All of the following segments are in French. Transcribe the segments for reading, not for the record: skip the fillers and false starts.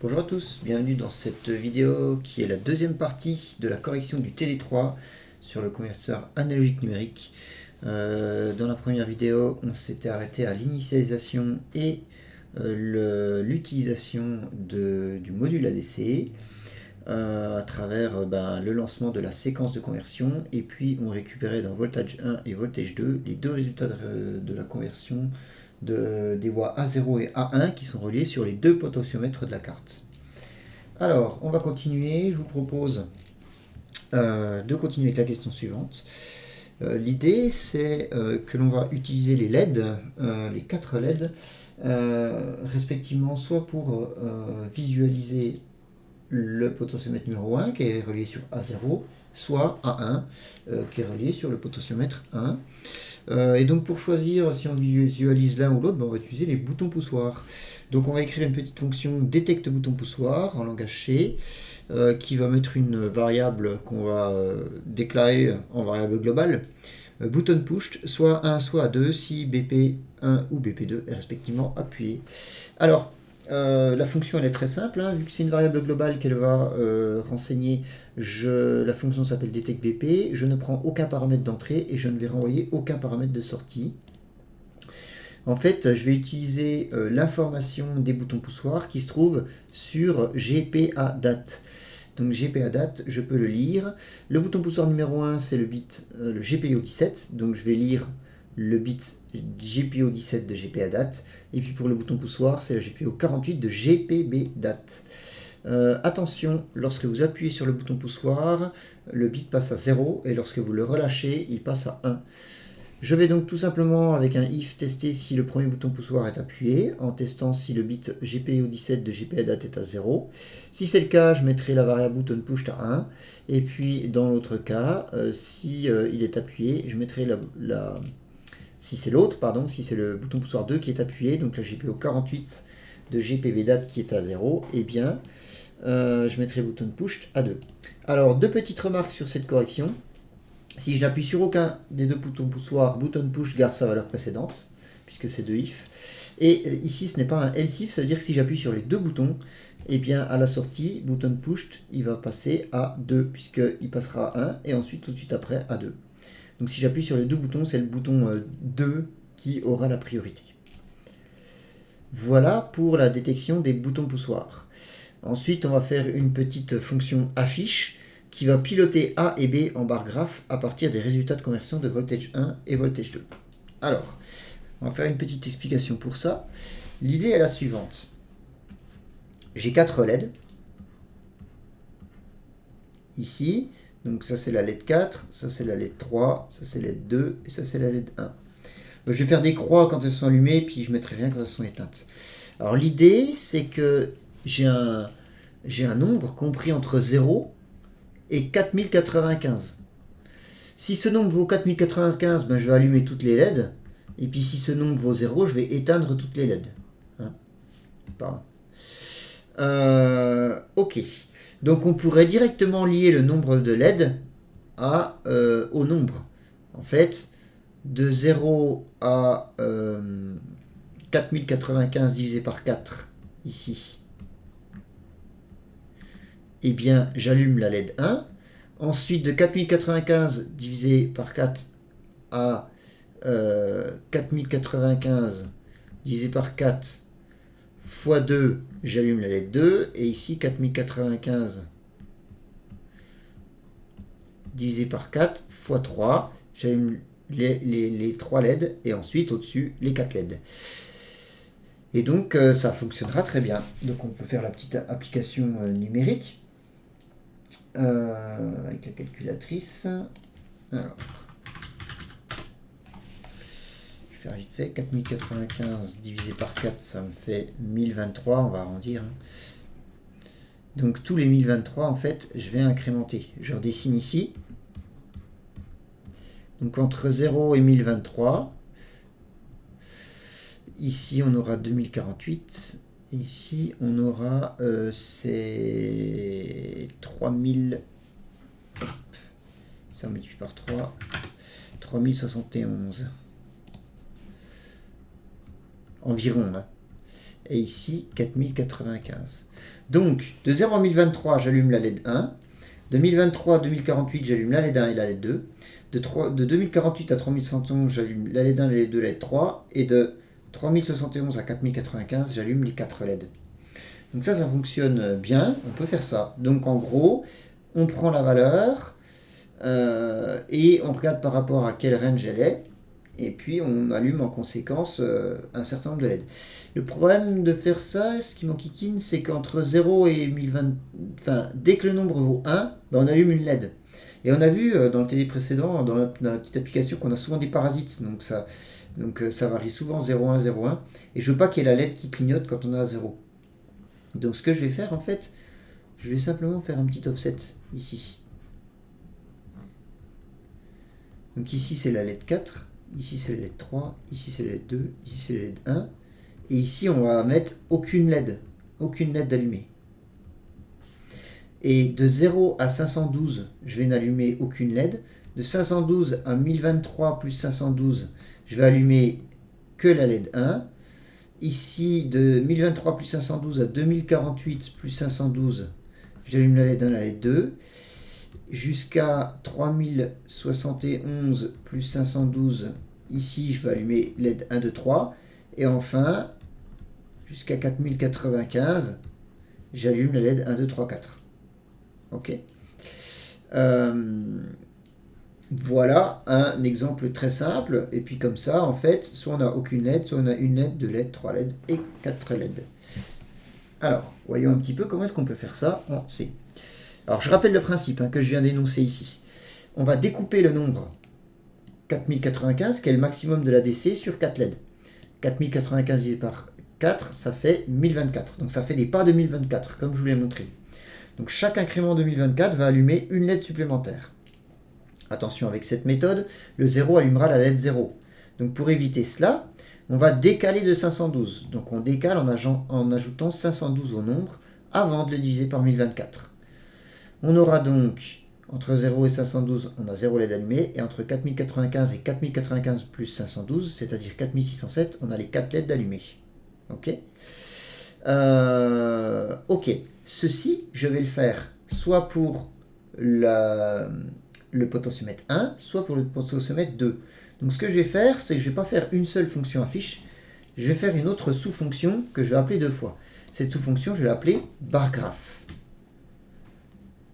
Bonjour à tous, bienvenue dans cette vidéo qui est la deuxième partie de la correction du TD3 sur le convertisseur analogique numérique. Dans la première vidéo, on s'était arrêté à l'initialisation et l'utilisation du module ADC à travers le lancement de la séquence de conversion, et puis on récupérait dans voltage 1 et voltage 2 les deux résultats de la conversion des voies A0 et A1 qui sont reliés sur les deux potentiomètres de la carte. Alors, on va continuer. Je vous propose de continuer avec la question suivante. L'idée, c'est que l'on va utiliser les LED, les 4 LED, respectivement, soit pour visualiser le potentiomètre numéro 1 qui est relié sur A0, soit A1 qui est relié sur le potentiomètre 1. Et donc pour choisir si on visualise l'un ou l'autre, on va utiliser les boutons poussoirs. Donc on va écrire une petite fonction détecte bouton poussoir en langage C qui va mettre une variable qu'on va déclarer en variable globale. Button pushed, soit 1 soit 2 si BP1 ou BP2 est respectivement appuyé. Alors, la fonction elle est très simple, vu que c'est une variable globale qu'elle va renseigner, la fonction s'appelle detectBP, je ne prends aucun paramètre d'entrée et je ne vais renvoyer aucun paramètre de sortie. En fait, je vais utiliser l'information des boutons poussoirs qui se trouve sur GPADAT. Donc GPADAT, je peux le lire. Le bouton poussoir numéro 1, c'est le bit, le GPO17, donc je vais lire le bit GPO17 de GPADAT. Et puis pour le bouton poussoir, c'est le GPO48 de GPBDAT. Attention, lorsque vous appuyez sur le bouton poussoir, le bit passe à 0 et lorsque vous le relâchez, il passe à 1. Je vais donc tout simplement, avec un if, tester si le premier bouton poussoir est appuyé, en testant si le bit GPO17 de GPADAT est à 0. Si c'est le cas, je mettrai la variable button pushed à 1. Et puis, dans l'autre cas, si il est appuyé, je mettrai si c'est l'autre, pardon, si c'est le bouton poussoir 2 qui est appuyé, donc la GPO48 de GPBDAT qui est à 0, eh bien, je mettrai button pushed à 2. Alors, deux petites remarques sur cette correction. Si je n'appuie sur aucun des deux boutons poussoirs, button push garde sa valeur précédente, puisque c'est deux if. Et ici, ce n'est pas un else if, ça veut dire que si j'appuie sur les deux boutons, et bien à la sortie, button pushed, il va passer à 2, puisqu'il passera à 1, et ensuite tout de suite après à 2. Donc si j'appuie sur les deux boutons, c'est le bouton 2 qui aura la priorité. Voilà pour la détection des boutons poussoirs. Ensuite, on va faire une petite fonction affiche qui va piloter A et B en barre graphe à partir des résultats de conversion de voltage 1 et voltage 2. Alors, on va faire une petite explication pour ça. L'idée est la suivante. J'ai 4 LED. Ici, donc ça c'est la LED 4, ça c'est la LED 3, ça c'est la LED 2 et ça c'est la LED 1. Je vais faire des croix quand elles sont allumées, puis je mettrai rien quand elles sont éteintes. Alors l'idée, c'est que j'ai un nombre compris entre 0 et 4095. Si ce nombre vaut 4095, je vais allumer toutes les LED. Et puis si ce nombre vaut 0, je vais éteindre toutes les LED. Ok. Donc on pourrait directement lier le nombre de LED au nombre. En fait, de 0 à 4095 divisé par 4, ici, eh bien, j'allume la LED 1. Ensuite, de 4095 divisé par 4 à 4095 divisé par 4 fois 2, j'allume la LED 2. Et ici, 4095 divisé par 4 fois 3, j'allume les 3 LED et ensuite au-dessus les 4 LED. Et donc ça fonctionnera très bien. Donc on peut faire la petite application numérique avec la calculatrice. Alors, je vais faire vite fait. 4095 divisé par 4, ça me fait 1023, on va arrondir. Donc tous les 1023, en fait, je vais incrémenter. Je redessine ici. Donc entre 0 et 1023, ici on aura 2048, ici on aura c'est 3000, ça multiplie par 3, 3071 environ. et ici 4095. Donc, de 0 à 1023, j'allume la LED 1. De 1023 à 2048, j'allume la LED 1 et la LED 2. De 2048 à 3111, j'allume la LED 1, la LED 2, la LED 3. Et de 3071 à 4095, j'allume les 4 LED. Donc ça fonctionne bien. On peut faire ça. Donc en gros, on prend la valeur et on regarde par rapport à quel range elle est. Et puis on allume en conséquence un certain nombre de LED. Le problème de faire ça, ce qui m'enquiquine, c'est qu'entre 0 et 1020, enfin, dès que le nombre vaut 1, ben on allume une LED. Et on a vu dans le TD précédent, dans la petite application, qu'on a souvent des parasites. Donc ça varie souvent 0,1, 0,1. Et je veux pas qu'il y ait la LED qui clignote quand on est à 0. Donc ce que je vais faire en fait, je vais simplement faire un petit offset ici. Donc ici c'est la LED 4, ici c'est la LED 3, ici c'est la LED 2, ici c'est la LED 1. Et ici on va mettre aucune LED allumée. Et de 0 à 512, je vais n'allumer aucune LED. De 512 à 1023 plus 512, je vais allumer que la LED 1. Ici, de 1023 plus 512 à 2048 plus 512, j'allume la LED 1, la LED 2. Jusqu'à 3071 plus 512, ici, je vais allumer LED 1, 2, 3. Et enfin, jusqu'à 4095, j'allume la LED 1, 2, 3, 4. Ok. Voilà un exemple très simple. Et puis comme ça, en fait, soit on n'a aucune LED, soit on a une LED, 2 LED, 3 LED et 4 LED. Alors, voyons un petit peu comment est-ce qu'on peut faire ça en C. Alors, je rappelle le principe que je viens d'énoncer ici. On va découper le nombre 4095, qui est le maximum de la DC, sur 4 LED. 4095 divisé par 4, ça fait 1024. Donc ça fait des pas de 1024, comme je vous l'ai montré. Donc chaque incrément de 1024 va allumer une LED supplémentaire. Attention, avec cette méthode, le 0 allumera la LED 0. Donc pour éviter cela, on va décaler de 512. Donc on décale en ajoutant 512 au nombre avant de le diviser par 1024. On aura donc, entre 0 et 512, on a 0 LED allumé, et entre 4095 et 4095 plus 512, c'est-à-dire 4607, on a les 4 LED allumés. Ok. Ok. Ceci, je vais le faire soit pour le potentiomètre 1, soit pour le potentiomètre 2. Donc ce que je vais faire, c'est que je ne vais pas faire une seule fonction affiche, je vais faire une autre sous-fonction que je vais appeler 2 fois. Cette sous-fonction, je vais l'appeler bargraph.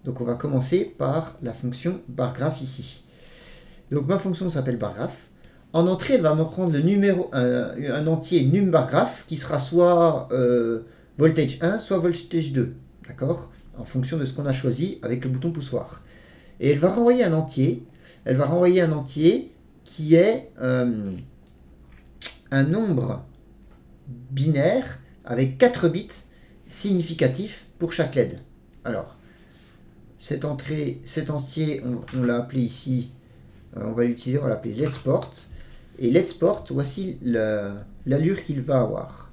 Donc on va commencer par la fonction bargraph ici. Donc ma fonction s'appelle bargraph. En entrée, elle va me prendre le numéro, un entier num bargraph qui sera soit voltage 1, soit voltage 2. D'accord? En fonction de ce qu'on a choisi avec le bouton poussoir. Et elle va renvoyer un entier. Elle va renvoyer un entier qui est un nombre binaire avec 4 bits significatifs pour chaque LED. Alors, cet entier, on l'a appelé ici, on va l'utiliser, on va l'appeler let's port. Et let's port, voici l'allure qu'il va avoir.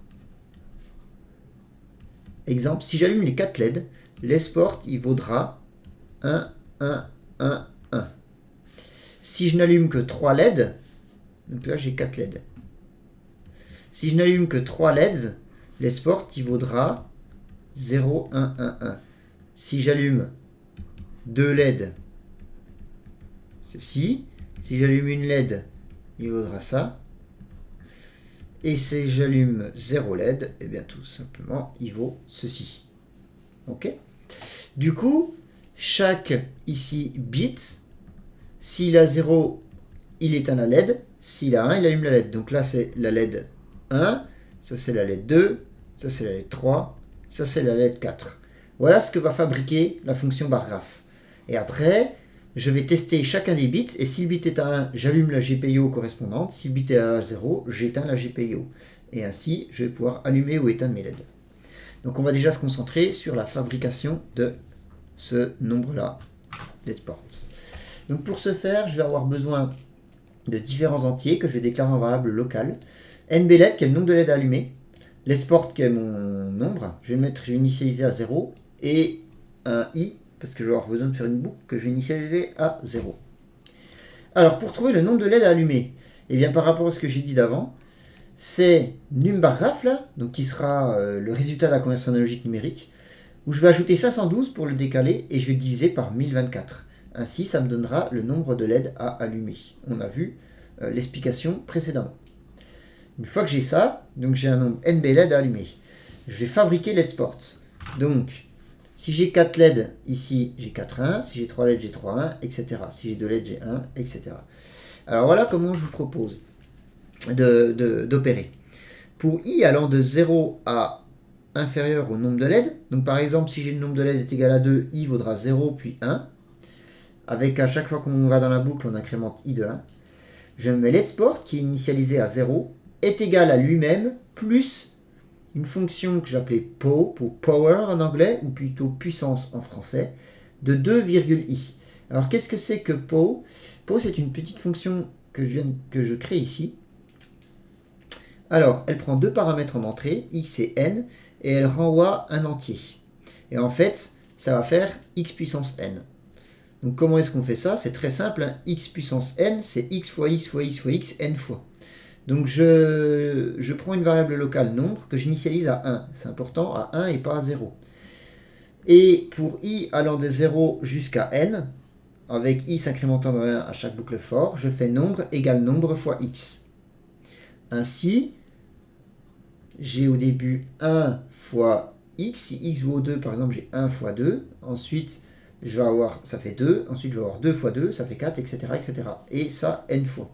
Exemple, si j'allume les 4 LED, let's port, il vaudra 1, 1, 1, 1. Si je n'allume que 3 LED, donc là j'ai 4 LED. Si je n'allume que 3 LEDs, let's port, il vaudra 0, 1, 1, 1. Si j'allume 2 LED, ceci. Si j'allume une LED, il vaudra ça. Et si j'allume 0 LED, et bien tout simplement, il vaut ceci. Ok. Du coup, chaque ici bit, s'il a 0, il éteint la LED. S'il a 1, il allume la LED. Donc là, c'est la LED 1, ça c'est la LED 2, ça c'est la LED 3, ça c'est la LED 4. Voilà ce que va fabriquer la fonction bargraph. Et après, je vais tester chacun des bits, et si le bit est à 1, j'allume la GPIO correspondante, si le bit est à 0, j'éteins la GPIO. Et ainsi, je vais pouvoir allumer ou éteindre mes LED. Donc on va déjà se concentrer sur la fabrication de ce nombre-là, LED ports. Donc pour ce faire, je vais avoir besoin de différents entiers que je vais déclarer en variable locale. NBLED, qui est le nombre de LED allumés, let's-port, qui est mon nombre, je vais initialiser à 0, et un i, parce que je vais avoir besoin de faire une boucle que je vais initialiser à 0. Alors, pour trouver le nombre de LED allumés, et bien par rapport à ce que j'ai dit d'avant, c'est numBarGraph, là, donc qui sera le résultat de la conversion analogique numérique, où je vais ajouter 512 pour le décaler, et je vais le diviser par 1024. Ainsi, ça me donnera le nombre de LED à allumer. On a vu l'explication précédemment. Une fois que j'ai ça, donc j'ai un nombre NB LED à allumer. Je vais fabriquer LED Sports. Donc, si j'ai 4 LED ici, j'ai 4 1. Si j'ai 3 LED, j'ai 3 1, etc. Si j'ai 2 LED, j'ai 1, etc. Alors voilà comment je vous propose d'opérer. Pour i allant de 0 à inférieur au nombre de LED, donc par exemple, si j'ai le nombre de LED est égal à 2, i vaudra 0 puis 1. Avec à chaque fois qu'on va dans la boucle, on incrémente i de 1. Je mets LED Sport qui est initialisé à 0 est égal à lui-même plus une fonction que j'appelais PO, pour Power en anglais, ou plutôt puissance en français, de 2,i. Alors qu'est-ce que c'est que PO? PO, c'est une petite fonction que je crée ici. Alors, elle prend deux paramètres en entrée, x et n, et elle renvoie un entier. Et en fait, ça va faire x puissance n. Donc comment est-ce qu'on fait ça? C'est très simple, hein. X puissance n, c'est x fois x fois x fois x, n fois. Donc je prends une variable locale nombre que j'initialise à 1. C'est important, à 1 et pas à 0. Et pour i allant de 0 jusqu'à n, avec i s'incrémentant de 1 à chaque boucle for, je fais nombre égale nombre fois x. Ainsi, j'ai au début 1 fois x. Si x vaut 2, par exemple, j'ai 1 fois 2. Ensuite, je vais avoir, ça fait 2. Ensuite, je vais avoir 2 fois 2, ça fait 4, etc. etc. Et ça, n fois.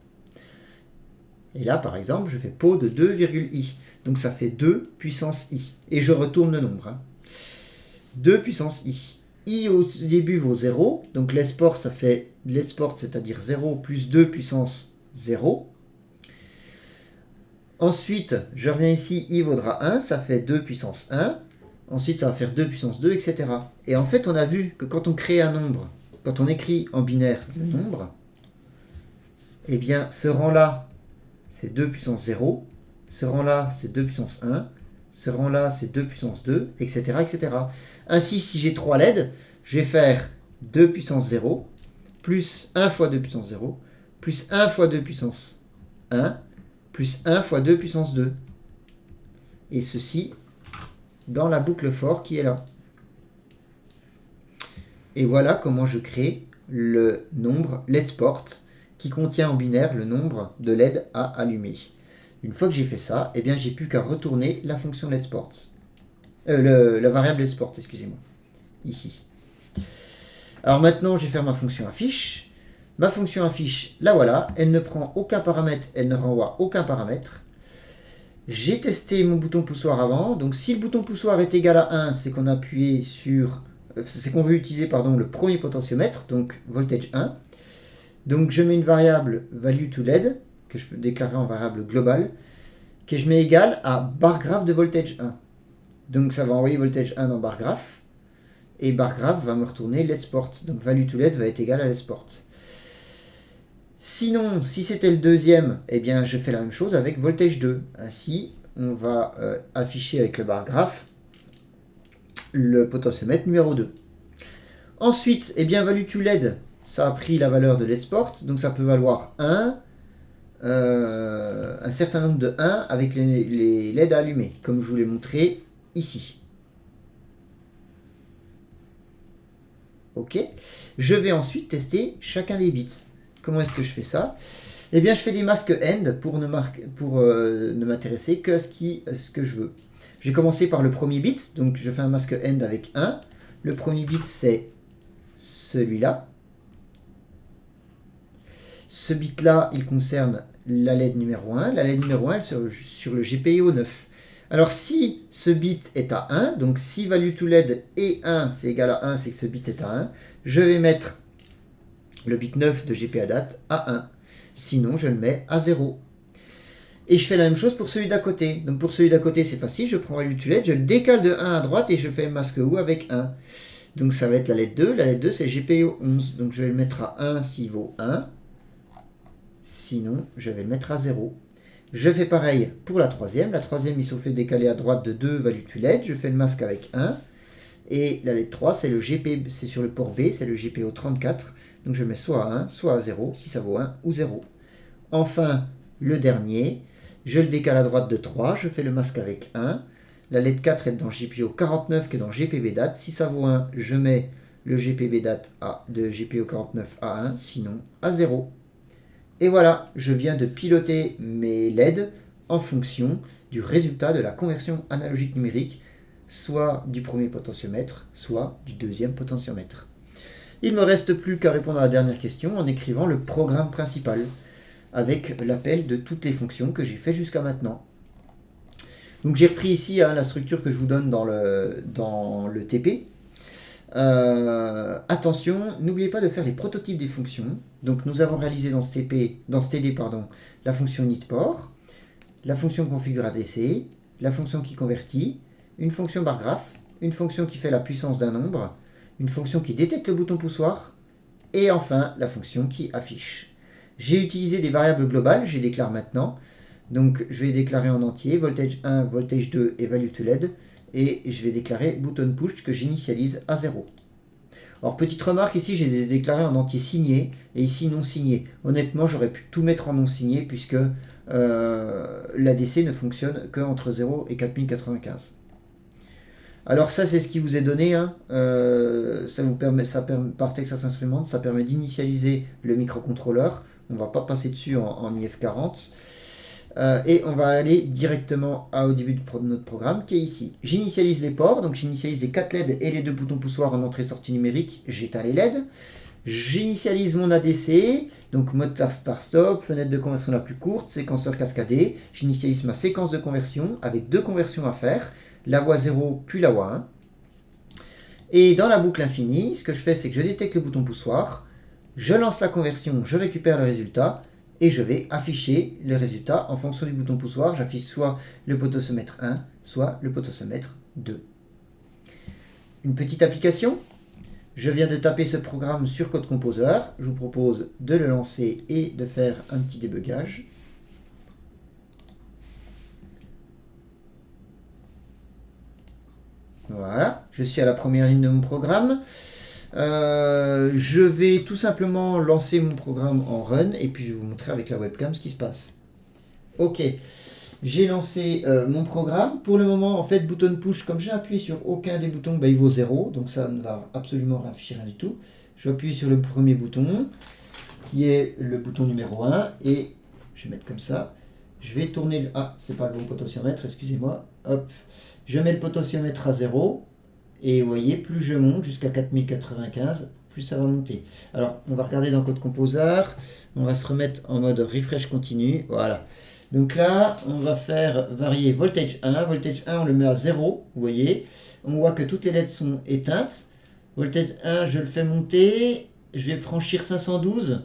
Et là, par exemple, je fais PO de 2,i. Donc ça fait 2 puissance i. Et je retourne le nombre. 2 puissance i. I au début vaut 0. Donc l'export, ça fait l'export, c'est-à-dire 0 plus 2 puissance 0. Ensuite, je reviens ici, i vaudra 1. Ça fait 2 puissance 1. Ensuite, ça va faire 2 puissance 2, etc. Et en fait, on a vu que quand on crée un nombre, quand on écrit en binaire le nombre, eh bien, ce rang-là, c'est 2 puissance 0, ce rang-là, c'est 2 puissance 1, ce rang-là, c'est 2 puissance 2, etc., etc. Ainsi, si j'ai 3 LED, je vais faire 2 puissance 0, plus 1 fois 2 puissance 0, plus 1 fois 2 puissance 1, plus 1 fois 2 puissance 2. Et ceci dans la boucle for qui est là. Et voilà comment je crée le nombre LED Sport qui contient en binaire le nombre de LED à allumer. Une fois que j'ai fait ça, eh bien j'ai plus qu'à retourner la fonction LED Sport. La variable LED Sport, excusez-moi. Ici. Alors maintenant, je vais faire ma fonction affiche. Ma fonction affiche, la voilà. Elle ne prend aucun paramètre, elle ne renvoie aucun paramètre. J'ai testé mon bouton poussoir avant. Donc si le bouton poussoir est égal à 1, c'est qu'on a appuyé sur... c'est qu'on veut utiliser le premier potentiomètre, donc voltage 1. Donc je mets une variable value to LED, que je peux déclarer en variable globale, que je mets égale à bargraph de voltage 1. Donc ça va envoyer voltage 1 dans bargraph, et bargraph va me retourner LED Sport. Donc value to LED va être égal à LED Sport. Sinon, si c'était le deuxième, eh bien je fais la même chose avec voltage 2. Ainsi, on va afficher avec le bargraph le potentiomètre numéro 2. Ensuite, eh bien value to LED, ça a pris la valeur de LED Sport, donc ça peut valoir 1, un certain nombre de 1 avec les LED allumés, comme je vous l'ai montré ici. Ok. Je vais ensuite tester chacun des bits. Comment est-ce que je fais ça? Eh bien, je fais des masques end pour ne m'intéresser que à ce que je veux. Je vais commencer par le premier bit, donc je fais un masque end avec 1. Le premier bit, c'est celui-là. Ce bit-là, il concerne la LED numéro 1. La LED numéro 1, elle est sur le GPIO 9. Alors, si ce bit est à 1, donc si value to LED est 1, c'est égal à 1, c'est que ce bit est à 1, je vais mettre le bit 9 de GPA date à 1. Sinon, je le mets à 0. Et je fais la même chose pour celui d'à côté. Donc pour celui d'à côté, c'est facile. Je prends value to LED, je le décale de 1 à droite et je fais masque ou avec 1. Donc ça va être la LED 2. La LED 2, c'est GPIO 11. Donc je vais le mettre à 1 s'il vaut 1. Sinon, je vais le mettre à 0. Je fais pareil pour la troisième. La troisième, il se fait décaler à droite de 2 value to LED. Je fais le masque avec 1. Et la LED 3, c'est sur le port B, c'est le GPO 34. Donc je mets soit à 1, soit à 0, si ça vaut 1 ou 0. Enfin, le dernier, Je le décale à droite de 3, je fais le masque avec 1. La lettre 4 est dans GPIO 49 qui est dans GPB date. Si ça vaut 1, je mets le GPB date de GPIO 49 à 1, sinon à 0. Et voilà, je viens de piloter mes LED en fonction du résultat de la conversion analogique numérique, soit du premier potentiomètre, soit du deuxième potentiomètre. Il ne me reste plus qu'à répondre à la dernière question en écrivant le programme principal, avec l'appel de toutes les fonctions que j'ai fait jusqu'à maintenant. Donc j'ai repris ici la structure que je vous donne dans le TP. Attention, n'oubliez pas de faire les prototypes des fonctions. Donc nous avons réalisé dans ce TD, la fonction initPort, la fonction configure ADC, la fonction qui convertit, une fonction bar graph, une fonction qui fait la puissance d'un nombre, une fonction qui détecte le bouton poussoir, et enfin la fonction qui affiche. J'ai utilisé des variables globales, je les déclare maintenant. Donc je vais déclarer en entier voltage 1, voltage 2 et value to LED. Et je vais déclarer button push que j'initialise à 0. Alors petite remarque, ici j'ai déclaré en entier signé et ici non signé. Honnêtement j'aurais pu tout mettre en non signé puisque l'ADC ne fonctionne que entre 0 et 4095. Alors ça c'est ce qui vous est donné, ça vous permet, par Texas Instruments, ça permet d'initialiser le microcontrôleur. On ne va pas passer dessus en IF40. Et on va aller directement au début de notre programme qui est ici. J'initialise les ports, donc j'initialise les 4 LED et les 2 boutons poussoirs en entrée-sortie numérique, j'éteins les LED. J'initialise mon ADC, donc mode start-stop, fenêtre de conversion la plus courte, séquenceur cascadé. J'initialise ma séquence de conversion avec 2 conversions à faire, la voie 0 puis la voie 1. Et dans la boucle infinie, ce que je fais c'est que je détecte le bouton poussoir, je lance la conversion, je récupère le résultat, et je vais afficher le résultat en fonction du bouton poussoir. J'affiche soit le potentiomètre 1, soit le potentiomètre 2. Une petite application. Je viens de taper ce programme sur Code Composer. Je vous propose de le lancer et de faire un petit débugage. Voilà, je suis à la première ligne de mon programme. Je vais tout simplement lancer mon programme en run et puis je vais vous montrer avec la webcam ce qui se passe. Ok, j'ai lancé mon programme. Pour le moment, en fait, button push, comme j'ai appuyé sur aucun des boutons, il vaut 0. Donc ça ne va absolument afficher rien du tout. Je vais appuyer sur le premier bouton, qui est le bouton numéro 1. Et je vais mettre comme ça. Je vais tourner... Ah, c'est pas le bon potentiomètre, excusez-moi. Hop, je mets le potentiomètre à 0. Et vous voyez, plus je monte jusqu'à 4095, plus ça va monter. Alors, on va regarder dans Code Composer. On va se remettre en mode refresh continu. Voilà. Donc là, on va faire varier voltage 1. Voltage 1, on le met à 0. Vous voyez. On voit que toutes les LED sont éteintes. Voltage 1, je le fais monter. Je vais franchir 512.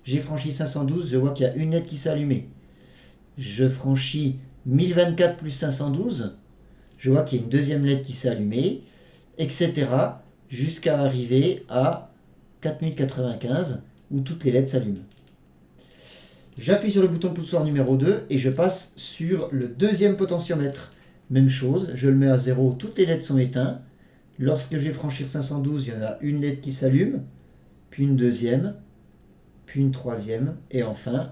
J'ai franchi 512. Je vois qu'il y a une LED qui s'est allumée. Je franchis 1024 plus 512. Je vois qu'il y a une deuxième LED qui s'est allumée, etc. jusqu'à arriver à 4095 où toutes les LED s'allument. J'appuie sur le bouton poussoir numéro 2 et je passe sur le deuxième potentiomètre. Même chose, je le mets à 0, toutes les LED sont éteintes. Lorsque je vais franchir 512, il y en a une LED qui s'allume, puis une deuxième, puis une troisième, et enfin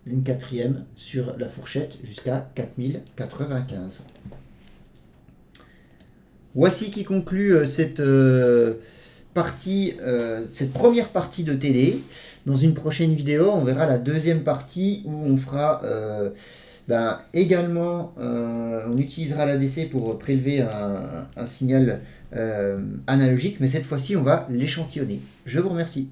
une quatrième sur la fourchette jusqu'à 4095. Voici qui conclut cette première partie de TD. Dans une prochaine vidéo, on verra la deuxième partie où on fera également, on utilisera l'ADC pour prélever un signal analogique, mais cette fois-ci, on va l'échantillonner. Je vous remercie.